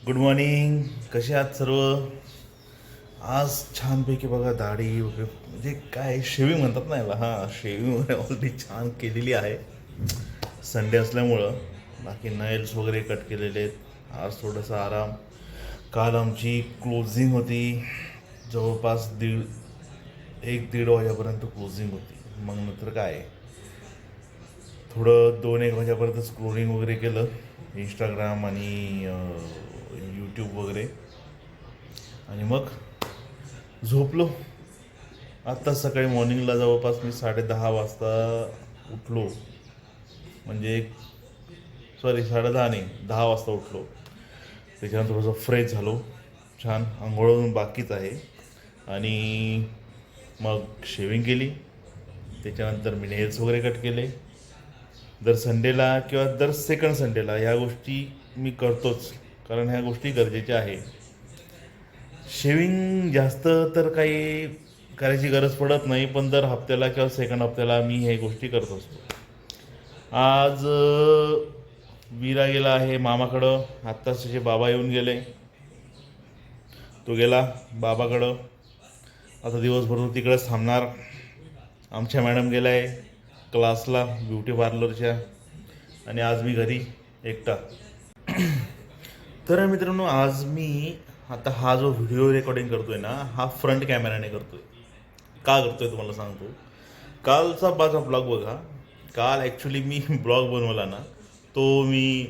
Good morning. कसे आहात सर्व? आज छानपैकी बघा दाढी वगैरे म्हणजे काय शेविंग म्हणतात ना याला, हां शेविंग वगैरे ऑलरेडी छान केलेली आहे संडे असल्यामुळं. बाकी नाईल्स वगैरे कट केलेले आहेत. आज थोडासा आराम. काल आमची क्लोजिंग होती, जवळपास 1-1:30 वाजेपर्यंत क्लोजिंग होती. मग नंतर काय थोडं 2-1 वाजेपर्यंत स्क्रोलिंग वगैरे केलं इंस्टाग्राम आणि यूट्यूब वगैरे, आणि मग झोपलो. आत्ता सकाळी मॉर्निंगला जवळपास मी 10:30 वाजता उठलो. म्हणजे सॉरी 10:30 नाही, 10 वाजता उठलो. त्याच्यानंतर थोडंसं फ्रेश झालो, छान आंघोळ बाकीच आहे, आणि मग शेविंग केली. त्याच्यानंतर मी नेल्स वगैरे कट केले. दर संडेला किंवा दर सेकंड संडेला ह्या गोष्टी मी करतोच, कारण ह्या गोष्टी गरजेच्या आहे. शेविंग जास्त तर काही करायची गरज पडत नाही, पण दर हप्त्याला किंवा सेकंड हप्त्याला मी हे गोष्टी करत असतो. आज वीरा गेला आहे मामाकडं. आत्ताच त्याचे बाबा येऊन गेले. तो गेला बाबाकडं. आता दिवसभर तो तिकडेच थांबणार. आमच्या मॅडम गेला आहे क्लासला ब्युटी पार्लरच्या, आणि आज मी घरी एकटा. तर मित्रांनो, आज मी आता हा जो व्हिडिओ रेकॉर्डिंग करतोय ना, हा फ्रंट कॅमेऱ्याने करतोय. का करतोय तुम्हाला सांगतो. कालचा माझा ब्लॉग बघा. काल ॲक्च्युली मी ब्लॉग बनवला ना, तो मी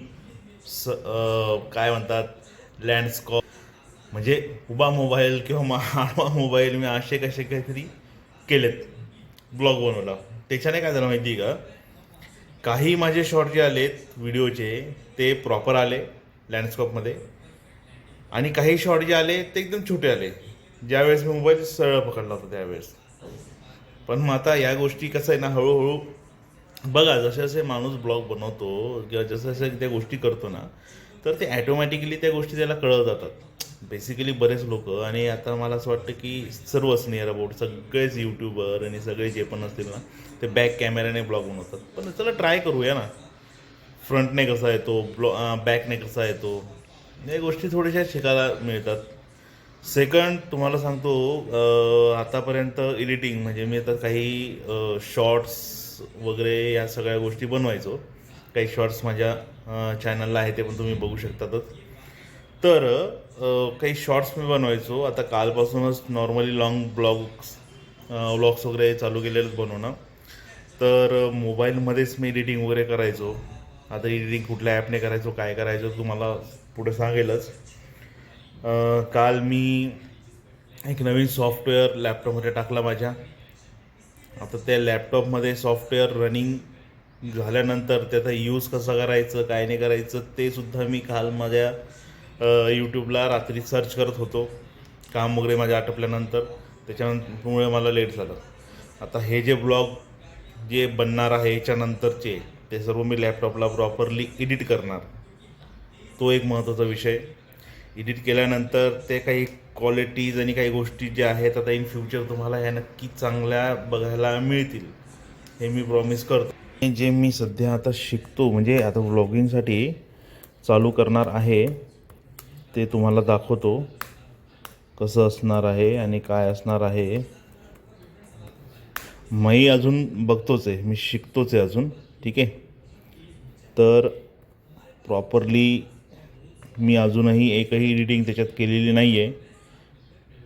काय म्हणतात लँडस्कॉप, म्हणजे उभा मोबाईल किंवा आडवा मोबाईल, मी असे कसे काहीतरी केलेत, ब्लॉग बनवला. त्याच्याने काय झालं माहिती आहे का, काही माझे शॉर्ट जे आलेत व्हिडिओचे ते प्रॉपर आले लँडस्कॉपमध्ये, आणि काही शॉर्ट जे आले ते एकदम छोटे आले, ज्यावेळेस मी मोबाईल सरळ पकडला होता त्यावेळेस. पण मग आता या गोष्टी कसं आहे ना, हळूहळू बघा, जसे जसे माणूस ब्लॉग बनवतो किंवा जसं जसं त्या गोष्टी करतो ना, तर ते ॲटोमॅटिकली त्या गोष्टी त्याला कळत जातात. बेसिकली बरेच लोक, आणि आता मला असं वाटतं की सर्वच नियर अबाउट सगळेच यूट्यूबर आणि सगळे जे पण असतील ना, ते बॅक कॅमेऱ्याने ब्लॉग बनवतात. पण चला ट्राय करूया ना, फ्रंटने कसा येतो, बॅकने कसा येतो, या गोष्टी थोड्याशा शिकायला मिळतात. सेकंड तुम्हाला सांगतो, आतापर्यंत एडिटिंग म्हणजे मी आता काही शॉर्ट्स वगैरे या सगळ्या गोष्टी बनवायचो. काही शॉर्ट्स माझ्या चॅनलला आहे, ते पण तुम्ही बघू शकतातच. तर काही शॉर्ट्स मी बनवायचो. आता कालपासूनच नॉर्मली लॉंग व्लॉग्स वगैरे चालू केलेलं बनवणं. तर मोबाईलमध्येच मी एडिटिंग वगैरे करायचो. आता एडिटिंग कुठल्या ॲपने करायचो, काय करायचो, तुम्हाला पुढे सांगेलच. काल मी एक नवीन सॉफ्टवेअर लॅपटॉपमध्ये टाकला माझ्या. आता त्या लॅपटॉपमध्ये सॉफ्टवेअर रनिंग झाल्यानंतर त्याचा यूज कसा करायचं, काय नाही करायचं, ते सुद्धा मी काल माझ्या यूट्यूबला रात्री सर्च करत होतो, काम वगैरे माझ्या आटपल्यानंतर. त्याच्यामुळे मला लेट झालं. आता हे जे ब्लॉग जे बनणार आहे याच्यानंतरचे, ते सर्व मी लॅपटॉपला प्रॉपरली एडिट करणार. तो एक महत्त्वाचा विषय. एडिट केल्यानंतर ते काही क्वालिटीज आणि काही गोष्टी ज्या आहेत, आता इन फ्युचर तुम्हाला ह्या नक्की चांगल्या बघायला मिळतील, हे मी प्रॉमिस करतो. जे मी सध्या आता शिकतो, म्हणजे आता व्लॉगिंगसाठी चालू करणार आहे, ते तुम्हाला दाखवतो कसं असणार आहे आणि काय असणार आहे. मी अजून बघतोच आहे, मी शिकतोच आहे अजून, ठीक आहे. तर प्रॉपरली मी अजूनही एकही एडिटिंग त्याच्यात केलेली नाही आहे,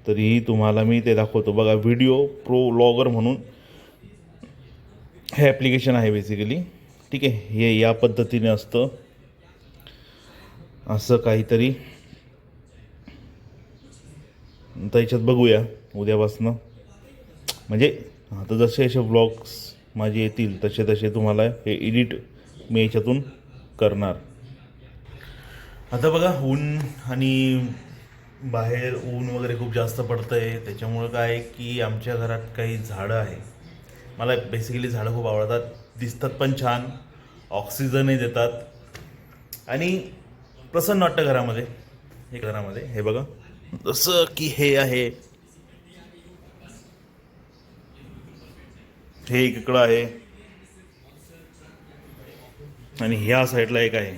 तरीही तुम्हाला मी ते दाखवतो. बघा, व्हिडिओ प्रो व्लॉगर म्हणून हे ॲप्लिकेशन आहे बेसिकली, ठीक आहे. हे या पद्धतीने असतं, असं काहीतरी. तर याच्यात बघूया उद्यापासनं, म्हणजे आता जसे असे व्लॉग्स माझे येतील तसे तसे तुम्हाला हे एडिट मी याच्यातून करणार. आता बघा, ऊन आणि बाहेर ऊन वगैरे खूप जास्त पडतं आहे. त्याच्यामुळं काय की आमच्या घरात काही झाडं आहे. मला बेसिकली झाडं खूप आवडतात, दिसतात पण छान, ऑक्सिजनही देतात, आणि प्रसन्न वाटतं घरामध्ये. हे घरामध्ये हे बघा, जसं की हे आहे, हे इकडं आहे, आणि ह्या साईडला एक आहे.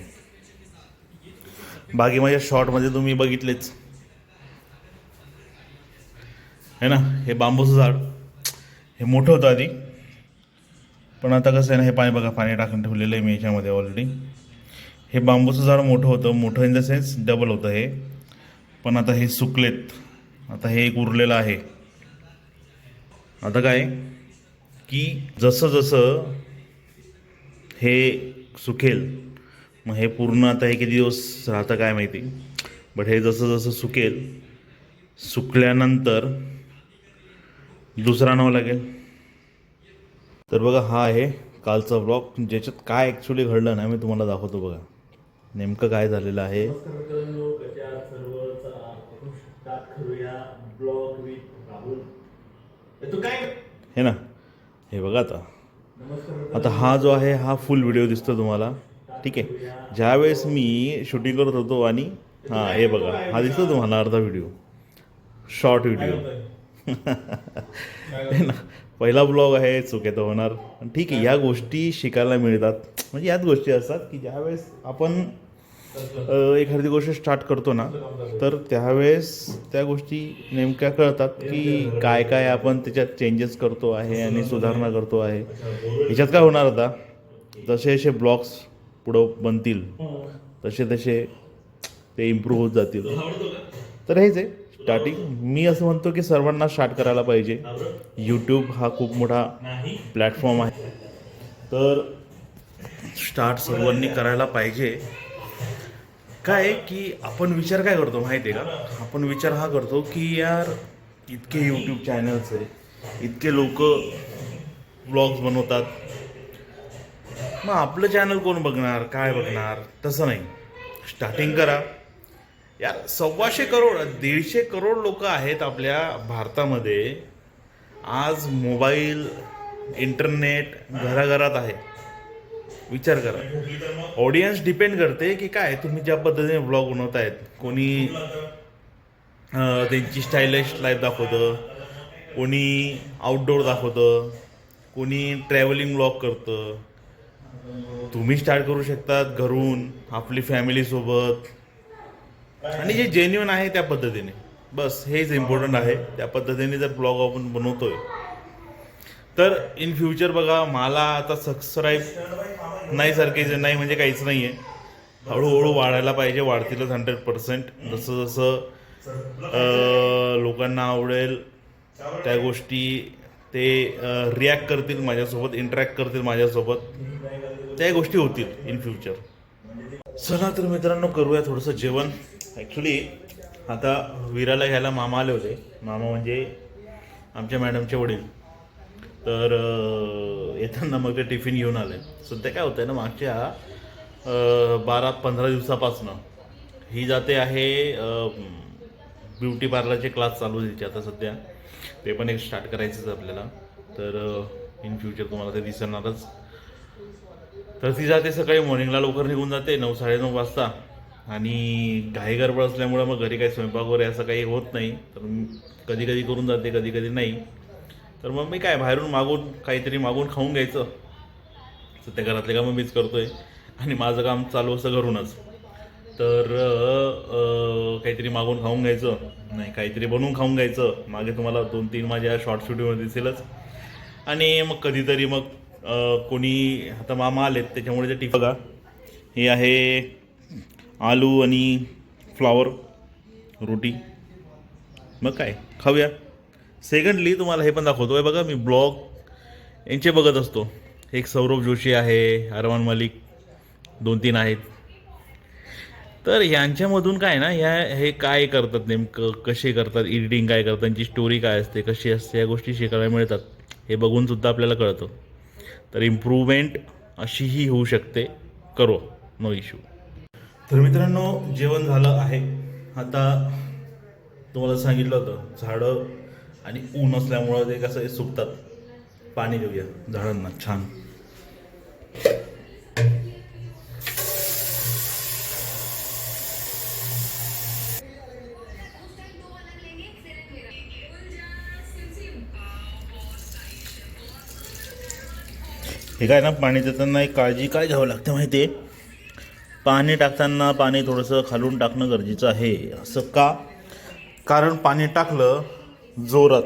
बाकी माझ्या शॉर्टमध्ये तुम्ही बघितलेच है ना. हे बांबूचं झाड हे मोठं होतं आधी, पण आता कसं आहे ना, हे पाणी बघा, पाणी टाकून ठेवलेलं आहे मी याच्यामध्ये ऑलरेडी. हे बांबूचं झाड मोठं होतं, मोठं इन द सेन्स डबल होतं हे, पण आता हे सुकलेत. आता हे एक उरलेलं आहे. आता काय की जसं जसं हे सुकेल, मग हे पूर्ण आता हे किती दिवस राहतं काय माहिती, बट हे जसं जसं सुकल्यानंतर दुसरा नाव लागेल. तर बघा, हा आहे कालचा ब्लॉग, ज्याच्यात काय ॲक्च्युली घडलं ना मी तुम्हाला दाखवतो. बघा नेमकं काय झालेलं आहे. हे ना, हे बघा आता हा जो आहे हा फुल व्हिडिओ दिसतो तुम्हाला, ठीक आहे. ज्यावेळेस मी शूटिंग करत होतो आणि हां हे बघा, हा दिसतो तुम्हाला अर्धा व्हिडिओ, शॉर्ट व्हिडिओ. हे ना, पहिला ब्लॉग आहे, चुकीचं होणार, ठीक आहे. या गोष्टी शिकायला मिळतात. म्हणजे याच गोष्टी असतात की ज्यावेळेस आपण एखादी गोष्ट स्टार्ट करतो ना, तर त्यावेळेस त्या गोष्टी नेमक्या कळतात की काय काय आपण त्याच्यात चेंजेस करतो आहे आणि सुधारणा करतो आहे. ह्याच्यात काय होणार, आता जसे जसे ब्लॉग्स पुढं बनतील तसे तसे ते इम्प्रूव्ह होत जातील. तर हेच आहे स्टार्टिंग. मी असं म्हणतो की सर्वांना स्टार्ट करायला पाहिजे. यूट्यूब हा खूप मोठा प्लॅटफॉर्म आहे, तर स्टार्ट सर्वांनी करायला पाहिजे. काय की आपण विचार काय करतो माहिती आहे का, आपण विचार हा करतो की यार इतके यूट्यूब चॅनल्स आहे, इतके लोक ब्लॉग्स बनवतात, मग आपलं चॅनल कोण बघणार, काय बघणार. तसं नाही, स्टार्टिंग करा यार. 125 करोड 150 करोड लोक आहेत आपल्या भारतामध्ये. आज मोबाईल, इंटरनेट घराघरात आहे. विचार करा, ऑडियन्स डिपेंड करते की काय तुम्ही ज्या पद्धतीने ब्लॉग बनवतायत. कोणी त्यांची स्टायलिश लाईफ दाखवतं, कोणी आउटडोर दाखवतं, कोणी ट्रॅव्हलिंग ब्लॉग करतं. तुम्ही स्टार्ट करू शकतात घरून आपली फॅमिलीसोबत, आणि जे जेन्युइन आहे त्या पद्धतीने. बस हेच इम्पॉर्टंट आहे. त्या पद्धतीने जर ब्लॉग आपण बनवतोय तर इन फ्युचर बघा, मला आता सबस्क्राईब नाही सारखेच नाही, म्हणजे काहीच नाही आहे. हळूहळू वाढायला पाहिजे, वाढतीलच 100%. जसं जसं लोकांना आवडेल त्या गोष्टी ते रिॲक्ट करतील माझ्यासोबत, इंटरॅक्ट करतील माझ्यासोबत, त्या गोष्टी होतील इन फ्युचर. चला तर मित्रांनो, करूया थोडंसं जेवण. ॲक्च्युली आता विराला घ्यायला मामा आले होते. मामा म्हणजे आमच्या मॅडमचे वडील. तर येताना मग ते टिफिन घेऊन आले. सध्या काय होतं आहे ना, मागच्या 12-15 दिवसापासनं ही जाते आहे ब्युटी पार्लरचे क्लास चालू द्यायचे आता सध्या. ते पण एक स्टार्ट करायचंच आपल्याला, तर इन फ्युचर तुम्हाला ते दिसणारच. तर ती जाते सकाळी मॉर्निंगला, लवकर निघून जाते 9-9:30 वाजता. आणि घाई गडबड असल्यामुळं मग घरी काही स्वयंपाक वगैरे असं काही होत नाही. तर कधी कधी करून जाते, कधी कधी नाही. तर मग मी काय बाहेरून काहीतरी मागून खाऊन घ्यायचं. सध्या घरातले कामं मीच करतो आहे आणि माझं काम चालू असं घरूनच. तर काहीतरी मागून खाऊन घ्यायचं, नाही काहीतरी बनवून खाऊन घ्यायचं. मागे तुम्हाला 2-3 माझ्या शॉर्ट व्हिडिओमध्ये दिसेलच. आणि मग कधीतरी मग कोणी, आता मामा आलेत त्याच्यामुळे ते टिफिन बघा, हे आहे आलू आणि फ्लावर रोटी. मग काय खाऊया. सेकंडली तुम्हाला हे पण दाखवतो आहे बघा, मी ब्लॉग यांचे बघत असतो. एक सौरभ जोशी आहे, अरमान मलिक, 2-3 आहेत. तर यांच्यामधून काय ना, हे काय करतात नेमकं, कसे करतात, एडिटिंग काय करतात, त्यांची स्टोरी काय असते, कशी असते, या गोष्टी शिकायला मिळतात. हे बघूनसुद्धा आपल्याला कळतं. तर इम्प्रूव्हमेंट अशीही होऊ शकते. करो, नो इश्यू. तर मित्रांनो, जेवण झालं आहे. आता तुम्हाला सांगितलं होतं झाडं आणि ऊन असल्यामुळं ते कसं सुकतात. पाणी देऊया झाडांना छान. हे काय ना, पाणी देताना एक काळजी काय घ्यावं लागते माहिती आहे. पाणी टाकताना पाणी थोडंसं खालून टाकणं गरजेचं आहे. असं का? कारण पाणी टाकलं जोरात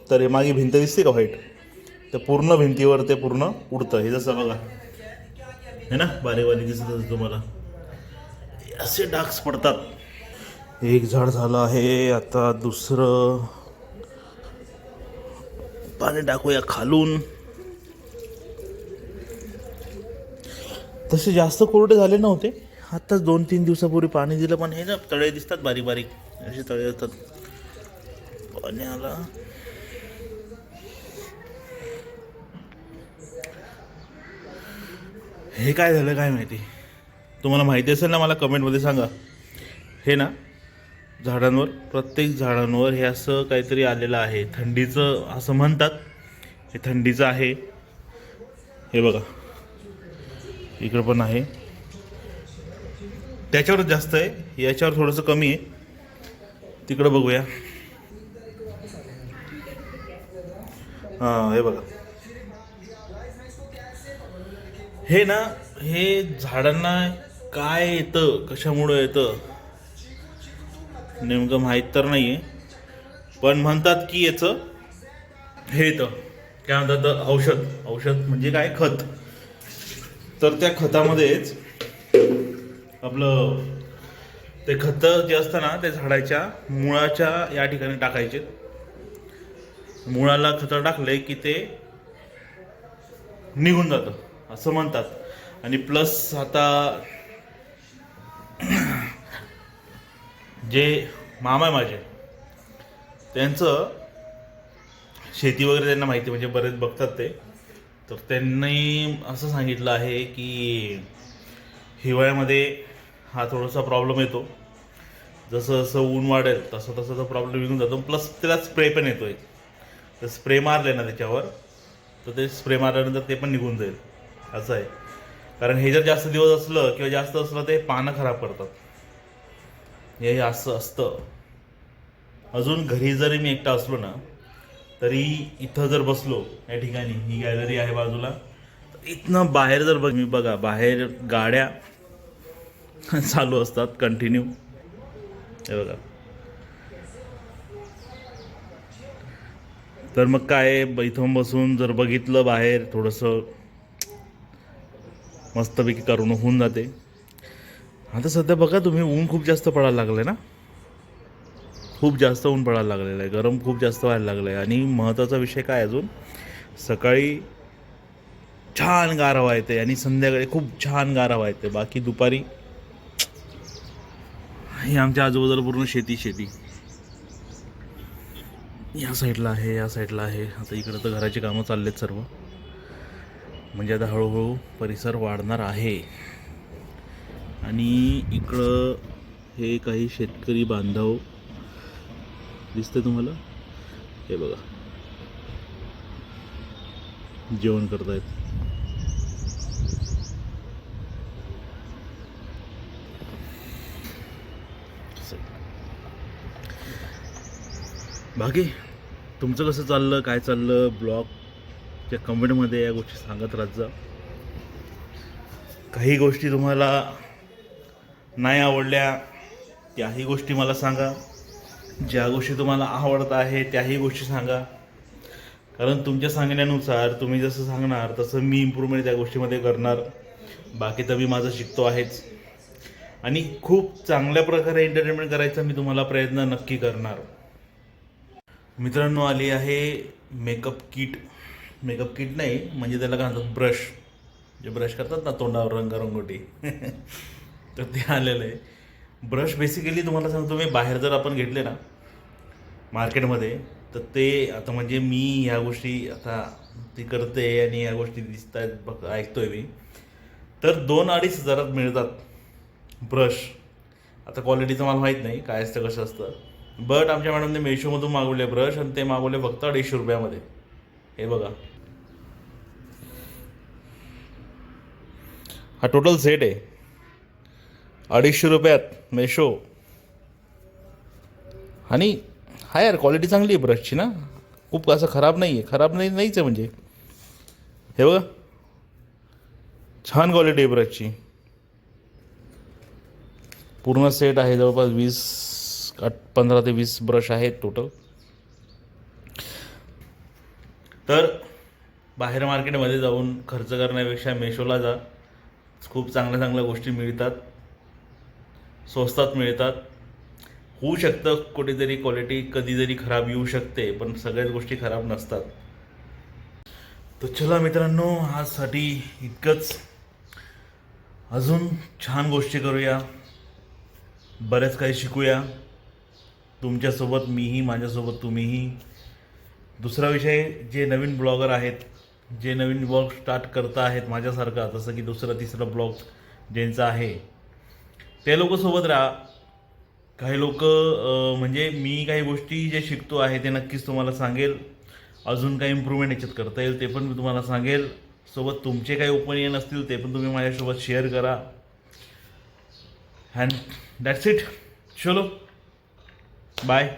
तर हे मागे भिंत दिसते का व्हाईट, तर पूर्ण भिंतीवर ते पूर्ण उडतं. हे जसं बघा है ना, बारीक बारीक दिसत असतं तुम्हाला, असे डाग्स पडतात. एक झाड झालं आहे, आता दुसरं पाणी टाकूया खालून. तसे जास्त कोरडे झाले नव्हते, आत्ताच 2-3 दिवसापूर्वी पाणी दिलं, पण हे ना तळे दिसतात बारीक बारीक असे तळे असतात पाण्याला. हे काय झालं काय माहिती, तुम्हाला माहिती असेल ना मला कमेंटमध्ये सांगा. हे ना झाडांवर, प्रत्येक झाडांवर हे असं काहीतरी आलेलं आहे, थंडीचं असं म्हणतात. हे थंडीचं आहे. हे बघा इकडं पण आहे, त्याच्यावर जास्त आहे, याच्यावर थोडंसं कमी आहे. तिकडं बघूया. हां हे बघा, हे ना हे झाडांना काय येतं, कशामुळं येतं नेमकं माहीत तर नाही आहे, पण म्हणतात की याचं हे येतं काय म्हणतात, औषध म्हणजे काय, खत. तर त्या खतामध्येच आपलं ते खत जे असतं ना, ते झाडाच्या मुळाच्या या ठिकाणी टाकायचे. मुळाला खत टाकले की ते निघून जातं असं म्हणतात. आणि प्लस आता जे मामा आहे माझे, त्यांचं शेती वगैरे त्यांना माहिती, म्हणजे बरेच बघतात ते. तर त्यांनी असं सांगितलं आहे की हिवाळ्यामध्ये हा थोडासा प्रॉब्लेम येतो, जसं जसं ऊन वाढेल तसं तसं तो प्रॉब्लेम निघून जातो. प्लस त्याला स्प्रे पण येतो एक, तर स्प्रे मारले ना त्याच्यावर, तर ते स्प्रे मारल्यानंतर ते पण निघून जाईल असं आहे. कारण हे जर जास्त दिवस असलं किंवा जास्त असलं ते पानं खराब करतात, हे असं असतं. अजून घरी जरी मी एकटा असलो ना, तरी इथं जर बसलो या ठिकाणी, ही गॅलरी आहे बाजूला, तर इथनं बाहेर जर मी बघा, बाहेर गाड्या चालू असतात कंटिन्यू. हे बघा, तर मग काय, इथून बसून जर बघितलं बाहेर, थोडंसं मस्तपैकी करून होऊन जाते. आता सध्या बघा तुम्ही, ऊन खूप जास्त पडायला लागलं आहे ना, खूप जास्त ऊन पडायला लागलेलं आहे, गरम खूप जास्त व्हायला लागलं आहे. आणि महत्त्वाचा विषय काय, अजून सकाळी छान गारवा येते आणि संध्याकाळी खूप छान गारवा येते. बाकी दुपारी ही आमच्या आजूबाजूला पूर्ण शेती या साईडला आहे, या साईडला आहे. आता इकडं तर घराची कामं चाललेत सर्व, म्हणजे आता हळूहळू परिसर वाढणार आहे. आणि इकडं हे काही शेतकरी बांधव दिसते तुम्हाला, हे बघा जेवण करतायत. बाकी तुमचं कसं चाललं, काय चाललं, ब्लॉगच्या कमेंटमध्ये या गोष्टी सांगत राहत जा. काही गोष्टी तुम्हाला नाही आवडल्या त्याही गोष्टी मला सांगा, ज्या गोष्टी तुम्हाला आवडत आहे त्याही गोष्टी सांगा. कारण तुमच्या सांगण्यानुसार, तुम्ही जसं सांगणार तसं मी इम्प्रूव्हमेंट त्या गोष्टीमध्ये करणार. बाकी तर मी माझं शिकतो आहेच, आणि खूप चांगल्या प्रकारे एंटरटेनमेंट करायचा मी तुम्हाला प्रयत्न नक्की करणार. मित्रांनो, आली आहे मेकअप किट नाही, म्हणजे त्याला काय म्हणतात, ब्रश, जे ब्रश करतात ना तोंडावर रंगरंगोटी तर ते आलेलं आहे. ब्रश बेसिकली तुम्हाला सांगतो मी, बाहेर जर आपण घेतले ना मार्केटमध्ये, तर ते आता म्हणजे मी ह्या गोष्टी आता ती करते आणि ह्या गोष्टी दिसत आहेत बघ, ऐकतोय मी, तर 2-2.5 हजारात मिळतात ब्रश. आता क्वालिटीचं मला माहीत नाही काय असतं कसं असतं, बट आमच्या मॅडमने मेशोमधून मागवले ब्रश, आणि ते मागवले फक्त 250 रुपयामध्ये. हे बघा, हा टोटल सेट आहे 250 रुपयात मेशो. आणि हा यार क्वालिटी चांगली आहे ब्रशची ना, खूप असं खराब नाही आहे, नाहीच आहे म्हणजे. हे बघा, छान क्वालिटी आहे ब्रशची. पूर्ण सेट आहे, जवळपास 15 ते 20 ब्रश आहेत टोटल. तर बाहेर मार्केटमध्ये जाऊन खर्च करण्यापेक्षा मेशोला जा. खूप चांगल्या चांगल्या गोष्टी मिळतात, स्वस्तात मिळतात. होऊ शकतं कुठेतरी क्वालिटी कधीतरी खराब येऊ शकते, पण सगळ्याच गोष्टी खराब नसतात. तर चला मित्रांनो, आजसाठी इतकंच. अजून छान गोष्टी करूया, बरेच काही शिकूया, तुमच्यासोबत मीही, माझ्यासोबत तुम्हीही. दुसरा विषय, जे नवीन ब्लॉगर आहेत, जे नवीन ब्लॉग स्टार्ट करता आहेत माझ्यासारखा, जसं की दुसरा तिसरा ब्लॉग ज्यांचा आहे, ते लोक सोबत राहा. काही लोक म्हणजे मी काही गोष्टी जे शिकतो आहे ते नक्कीच तुम्हाला सांगेल. अजून काही इम्प्रूव्हमेंट याच्यात करता येईल ते पण मी तुम्हाला सांगेल. सोबत तुमचे काही ओपिनियन असतील ते पण तुम्ही माझ्यासोबत शेअर करा. And that's it. चलो बाय.